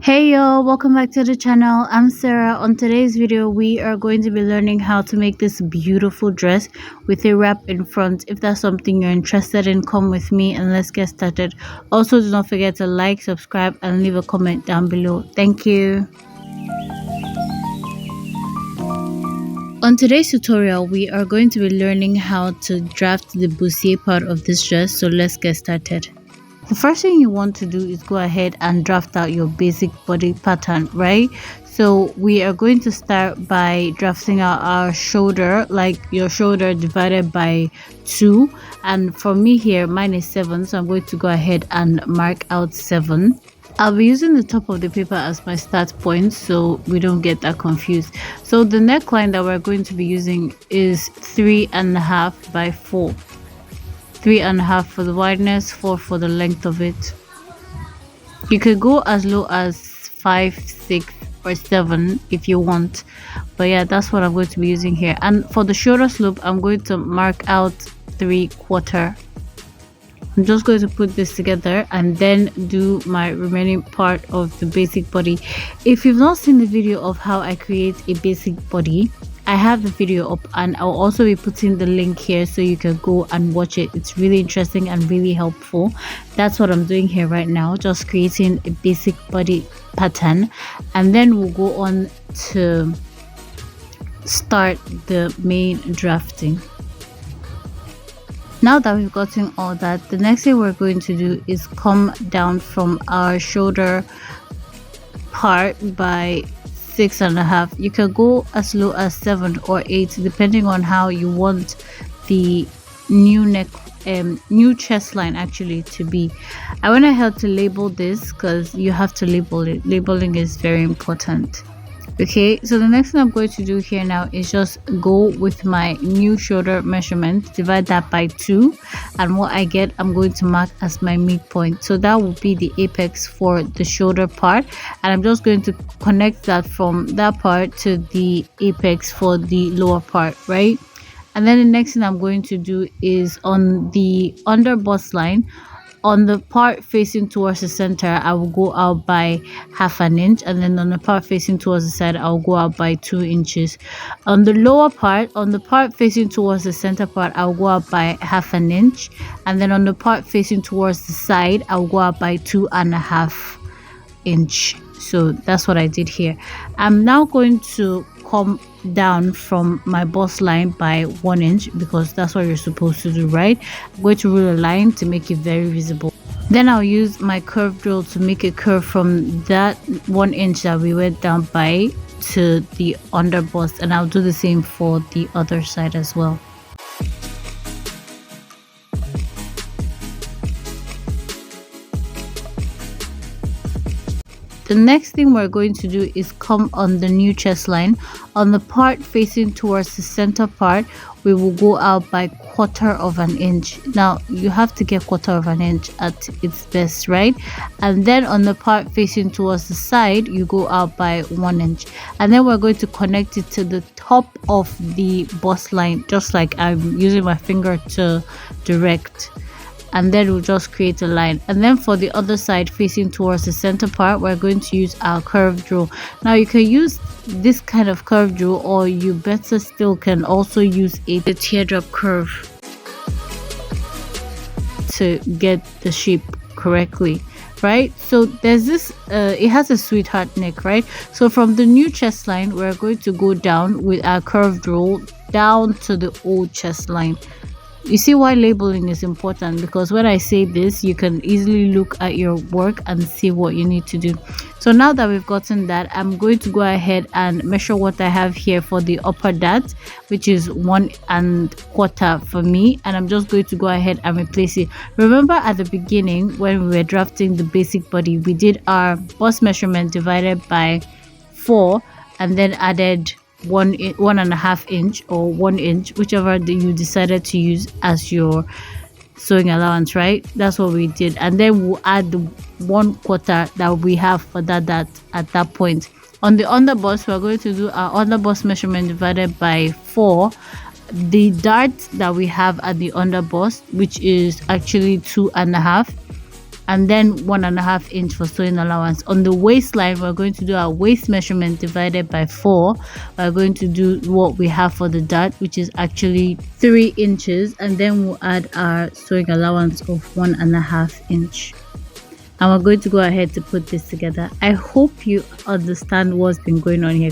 Hey y'all, welcome back to the channel. I'm Sarah. On today's video, we are going to be learning how to make this beautiful dress with a wrap in front. If that's something you're interested in, come with me and let's get started. Also, do not forget to like, subscribe, and leave a comment down below. Thank you. On today's tutorial, we are going to be learning how to draft the bustier part of this dress, so let's get started. The first thing you want to do is go ahead and draft out your basic body pattern, right? So we are going to start by drafting out our shoulder, like your shoulder divided by 2. And for me here, mine is 7, so I'm going to go ahead and mark out 7. I'll be using the top of the paper as my start point so we don't get that confused. So the neckline that we're going to be using is 3.5 by 4. 3.5 for the wideness, 4 for the length of it. You could go as low as 5, 6, or 7 if you want, but yeah, that's what I'm going to be using here. And for the shoulder slope, I'm going to mark out 3/4. I'm just going to put this together and then do my remaining part of the basic body. If you've not seen the video of how I create a basic body, I have the video up and I'll also be putting the link here so you can go and watch it. It's really interesting and really helpful. That's what I'm doing here right now, just creating a basic body pattern, and then we'll go on to start the main drafting. Now that we've gotten all that, the next thing we're going to do is come down from our shoulder part by 6.5. You can go as low as 7 or 8 depending on how you want the new neck new chest line actually to be. I went ahead to label this because you have to label it. Labeling is very important. Okay, so the next thing I'm going to do here now is just go with my new shoulder measurement, divide that by 2, and what I get I'm going to mark as my midpoint. So that will be the apex for the shoulder part, and I'm just going to connect that from that part to the apex for the lower part, right? And then the next thing I'm going to do is on the under bust line, on the part facing towards the center, I will go out by 1/2 inch, and then on the part facing towards the side, I'll go out by 2 inches. On the lower part, on the part facing towards the center part, I'll go out by 1/2 inch, and then on the part facing towards the side, I'll go out by 2.5 inch. So that's what I did here. I'm now going to come down from my bust line by 1 inch because that's what you're supposed to do, right? I'm going to rule a line to make it very visible. Then I'll use my curve drill to make a curve from that 1 inch that we went down by to the under bust, and I'll do the same for the other side as well. The next thing we're going to do is come on the new chest line. On the part facing towards the center part, we will go out by 1/4 inch. Now you have to get 1/4 inch at its best, right? And then on the part facing towards the side, you go out by 1 inch, and then we're going to connect it to the top of the bust line, just like I'm using my finger to direct, and then we'll just create a line. And then for the other side facing towards the center part, we're going to use our curve drill. Now you can use this kind of curve drill, or you better still can also use a teardrop curve to get the shape correctly, right? So there's this it has a sweetheart neck, right? So from the new chest line, we're going to go down with our curve drill down to the old chest line. You see why labeling is important, because when I say this, you can easily look at your work and see what you need to do. So now that we've gotten that, I'm going to go ahead and measure what I have here for the upper dart, which is 1.25 for me, and I'm just going to go ahead and replace it. Remember at the beginning when we were drafting the basic body, we did our bust measurement divided by 4 and then added 1.5 inch or 1 inch, whichever you decided to use as your sewing allowance, right? That's what we did, and then we'll add the 1/4 that we have for that at that point. On the underbust, we're going to do our underbust measurement divided by 4, the dart that we have at the underbust, which is actually 2.5, and then 1.5 inch for sewing allowance. On the waistline, we're going to do our waist measurement divided by 4. We're going to do what we have for the dart, which is actually 3 inches, and then we'll add our sewing allowance of 1.5 inch. And we're going to go ahead to put this together. I hope you understand what's been going on here.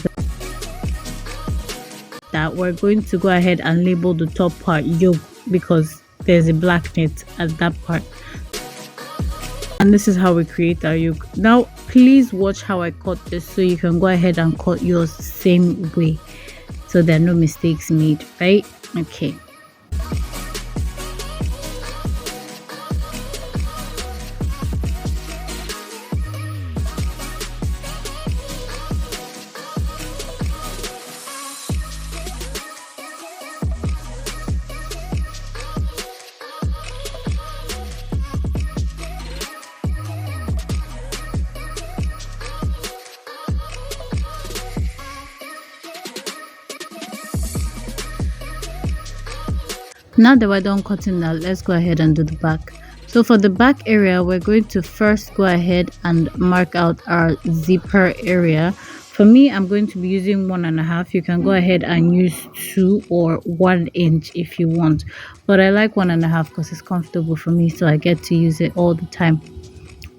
That we're going to go ahead and label the top part yoke, because there's a black knit at that part. And this is how we create our yoke. Now please watch how I cut this, so you can go ahead and cut yours the same way, so there are no mistakes made, right? Okay. Now that we're done cutting that, let's go ahead and do the back. So for the back area, we're going to first go ahead and mark out our zipper area. For me, I'm going to be using 1.5. You can go ahead and use 2 or 1 inch if you want, but I like 1.5 because it's comfortable for me, so I get to use it all the time.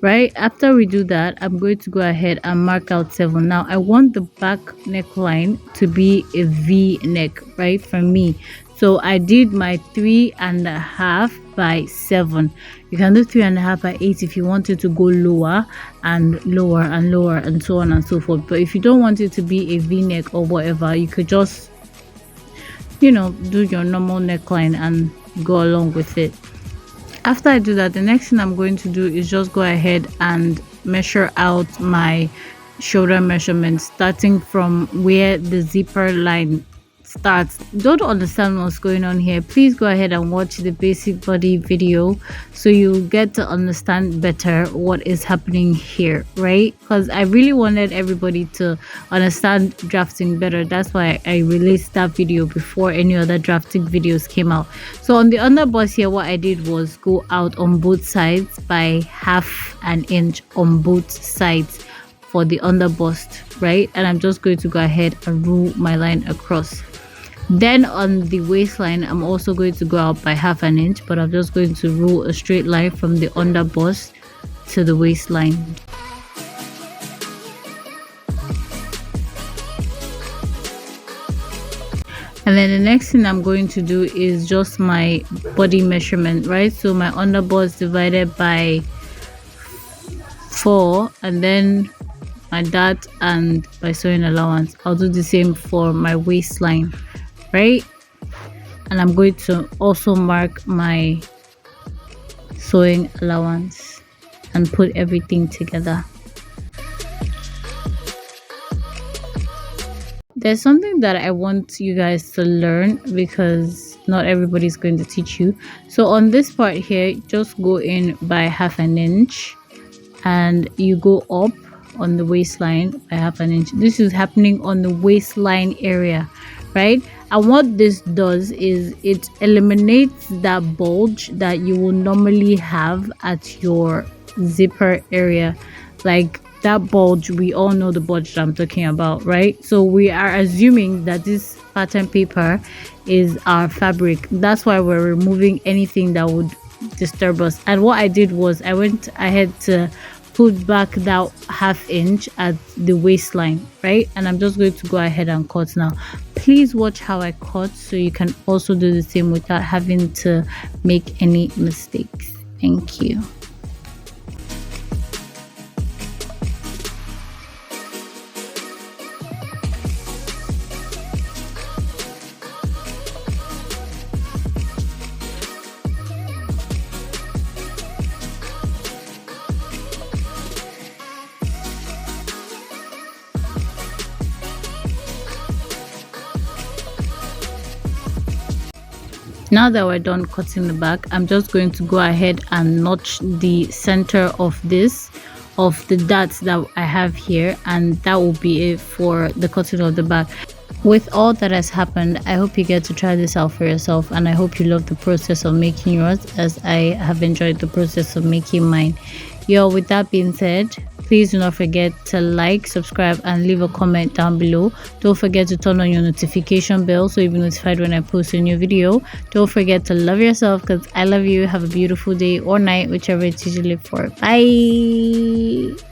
Right after we do that, I'm going to go ahead and mark out 7. Now I want the back neckline to be a V neck, right, for me. So I did my 3.5 by 7. You can do 3.5 by 8 if you wanted to go lower and lower and lower and so on and so forth. But if you don't want it to be a V neck or whatever, you could just, you know, do your normal neckline and go along with it. After I do that, the next thing I'm going to do is just go ahead and measure out my shoulder measurement, starting from where the zipper line starts. Don't understand what's going on here, please go ahead and watch the basic body video so you get to understand better what is happening here, right? Because I really wanted everybody to understand drafting better. That's why I released that video before any other drafting videos came out. So on the underbust here, what I did was go out on both sides by 1/2 inch on both sides for the underbust, right? And I'm just going to go ahead and rule my line across. Then on the waistline, I'm also going to go out by 1/2 inch, but I'm just going to rule a straight line from the underbust to the waistline. And then the next thing I'm going to do is just my body measurement, right? So my underbust divided by 4, and then my dart and my sewing allowance. I'll do the same for my waistline, right? And I'm going to also mark my sewing allowance and put everything together. There's something that I want you guys to learn, because not everybody's going to teach you. So on this part here, just go in by 1/2 inch and you go up on the waistline by 1/2 inch. This is happening on the waistline area, right? And what this does is it eliminates that bulge that you will normally have at your zipper area. Like that bulge, we all know the bulge that I'm talking about, right? So we are assuming that this pattern paper is our fabric. That's why we're removing anything that would disturb us. And what I did was I went ahead to put back that 1/2 inch at the waistline, right? And I'm just going to go ahead and cut now. Please watch how I cut so you can also do the same without having to make any mistakes. Thank you. Now that we're done cutting the back, I'm just going to go ahead and notch the center of the darts that I have here, and that will be it for the cutting of the back. With all that has happened, I hope you get to try this out for yourself, and I hope you love the process of making yours as I have enjoyed the process of making mine. Yo, with that being said, please do not forget to like, subscribe, and leave a comment down below. Don't forget to turn on your notification bell so you'll be notified when I post a new video. Don't forget to love yourself because I love you. Have a beautiful day or night, whichever it's usually for. Bye.